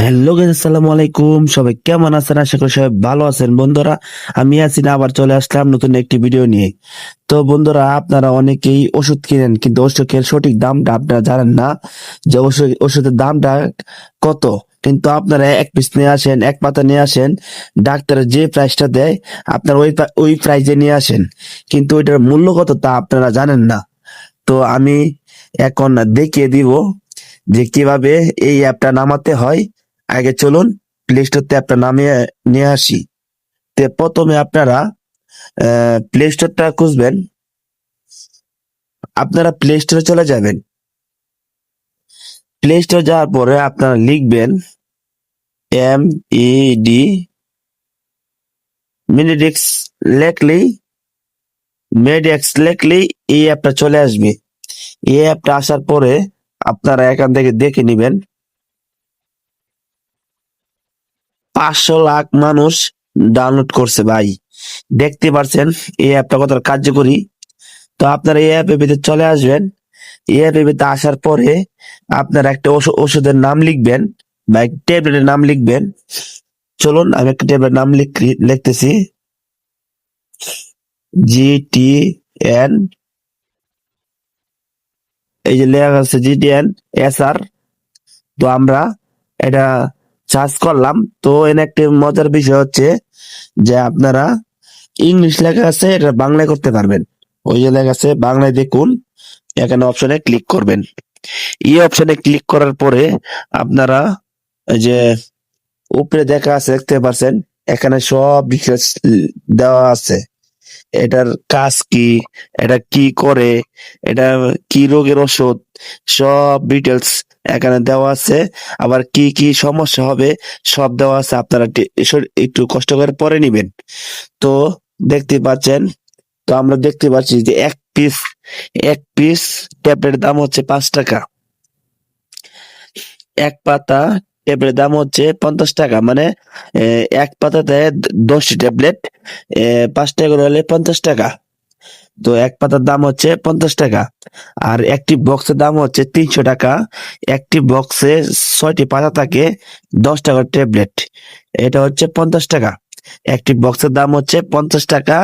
Hello guys, আসসালামু আলাইকুম। সবাই কেমন আছেন? আশা করি সবাই ভালো আছেন। বন্ধুরা, আমি আছি না, আবার চলে আসলাম নতুন একটি ভিডিও নিয়ে। তো বন্ধুরা, আপনারা অনেকেই ওষুধ কিনেন, কিন্তু ওষুধের সঠিক দামটা আপনারা জানেন না, যে ওষুধের দামটা কত। কিন্তু আপনারা এক পিস নিয়ে আসেন, এক পাতা নিয়ে আসেন, ডাক্তারের যে প্রাইসটা দেয় আপনার ওই প্রাইসে নিয়ে আসেন, কিন্তু ওইটার মূল্য কত তা আপনারা জানেন না। তো আমি এখন দেখিয়ে দিব যে কিভাবে এই অ্যাপটা নামাতে হয়। আগে চলুন প্লে স্টোর থেকে অ্যাপটা নামিয়ে নিয়ে আসি। তো প্রথমে আপনারা প্লে স্টোরটা খুঁজবেন। আপনারা প্লে স্টোরে চলে যাবেন। প্লে স্টোর যাওয়ার পরে আপনারা লিখবেন MED মিনিডেক্স লেখলেই মেডেক্স লেখলেই এই অ্যাপটা চলে আসবে। এই অ্যাপটা আসার পরে আপনারা এখান থেকে দেখে নিবেন 500 লাখ মানুষ ডাউনলোড করছে ভাই। দেখতে পারছেন এই অ্যাপটা কতটা কার্যকরী। তো আপনারা এই অ্যাপের ভিতরে চলে আসবেন। এই অ্যাপের ভিতরে আসার পরে আপনারা একটা ওষুধের নাম লিখবেন বা একটা ট্যাবলেটের নাম লিখবেন। চলুন আমি একটা ট্যাবলেটের নাম লিখতেছি। GTN, এই যে লেখা আছে GTN SR। তো আমরা এটা সার্চ করলাম। তো এখানে একটা মজার বিষয় হচ্ছে যে আপনারা ইংলিশ লেখা আছে, এটা বাংলায় করতে পারবেন। ওই যে লেখা আছে বাংলায়, দেখুন এখানে অপশনে ক্লিক করবেন। এই অপশনে ক্লিক করার পরে আপনারা এই যে উপরে দেখা আছে, দেখতে পাচ্ছেন এখানে সব ডিটেলস দেওয়া আছে। এটার কাজ কি, এটা কি করে, এটা কি রোগের ওষুধ, সব ডিটেলস এখানে দেওয়া আছে। আবার কি কি সমস্যা হবে সব দেওয়া আছে। আপনারা একটু কষ্ট করে পড়ে নিবেন। তো দেখতে পাচ্ছেন, তো আমরা দেখতে পাচ্ছি যে এক পিস ট্যাবলেটের দাম হচ্ছে 5 টাকা। এক পাতা ট্যাবলেটের দাম হচ্ছে 50 টাকা, মানে এক পাতাতে 10টি ট্যাবলেট, 5 টাকা করে হলে 50 টাকা। তো এক পাতার দাম হচ্ছে 50 টাকা। আর একটি বক্সের দাম হচ্ছে 300 টাকা। একটি বক্সে 6টি পাতা থাকে, 10 টাকার ট্যাবলেট, এটা হচ্ছে 50 টাকা। একটি বক্সের দাম হচ্ছে 50 টাকা।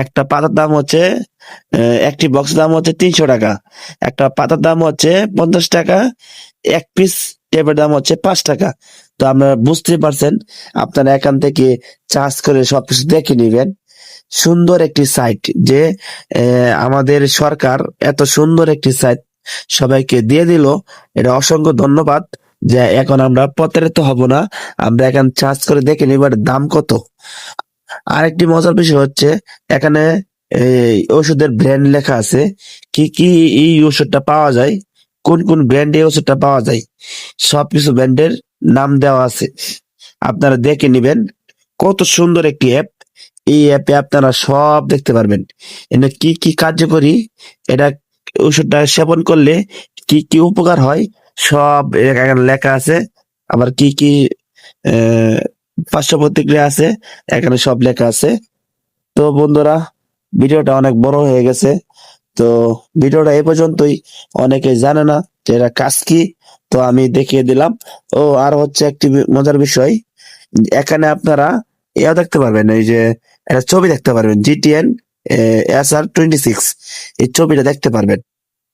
একটা পাতার দাম হচ্ছে একটি বক্সের দাম হচ্ছে 300 টাকা। একটা পাতার দাম হচ্ছে 50 টাকা। এক পিস ট্যাবের দাম হচ্ছে 5 টাকা। তো আপনারা বুঝতে পারছেন, আপনারা এখান থেকে চার্জ করে সবকিছু দেখে নিবেন। সুন্দর একটি সাইট, যে আমাদের সরকার এত সুন্দর একটি সাইট সবাইকে দিয়ে দিল, এটা অসংখ্য ধন্যবাদ। যে এখন আমরা প্রতারিত হব না, আমরা এখন চার্জ করে দেখে নিব এটার দাম কত। আরেকটি মজার বিষয় হচ্ছে এখানে এই ওষুধের ব্র্যান্ড লেখা আছে, কি কি এই ওষুধটা পাওয়া যায়, কোন কোন ব্র্যান্ডে এই ওষুধটা পাওয়া যায়, সবকিছু ব্র্যান্ডের নাম দেওয়া আছে। আপনারা দেখে নিবেন। কত সুন্দর একটি অ্যাপ। এই অ্যাপে আপনারা সব দেখতে পারবেন, এটা কি কি কার্যকরী, এটা ওষুধটা সেবন করলে কি কি উপকার হয়, সব এখানে লেখা আছে। আবার কি কি আহ পার্শ্ব প্রতিক্রিয়া আছে, এখানে সব লেখা আছে। তো বন্ধুরা, ভিডিওটা অনেক বড় হয়ে গেছে। তো ভিডিওটা এই পর্যন্তই। অনেকে জানে না যে এটা কাজ কি, তো আমি দেখিয়ে দিলাম। ও আর হচ্ছে একটি মজার বিষয়, এখানে আপনারা ইয়া দেখতে পারবেন, এই যে একটা ছবি দেখতে পারবেন, GTN SR 26, এই ছবিটা দেখতে পারবেন।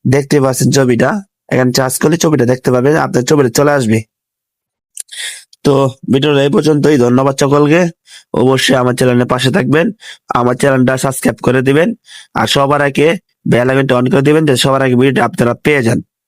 দেখতে পাচ্ছেন ছবিটা, এখানে চার্জ করলে ছবিটা দেখতে পাবেন, আপনার ছবিটা চলে আসবে। তো ভিডিওটা এই পর্যন্তই। ধন্যবাদ সকলকে। অবশ্যই আমার চ্যানেলের পাশে থাকবেন, আমার চ্যানেলটা সাবস্ক্রাইব করে দিবেন, আর সবার আগে বেল আইকনটা অন করে দিবেন, যে সবার আগে ভিডিওটা আপনারা পেয়ে যান।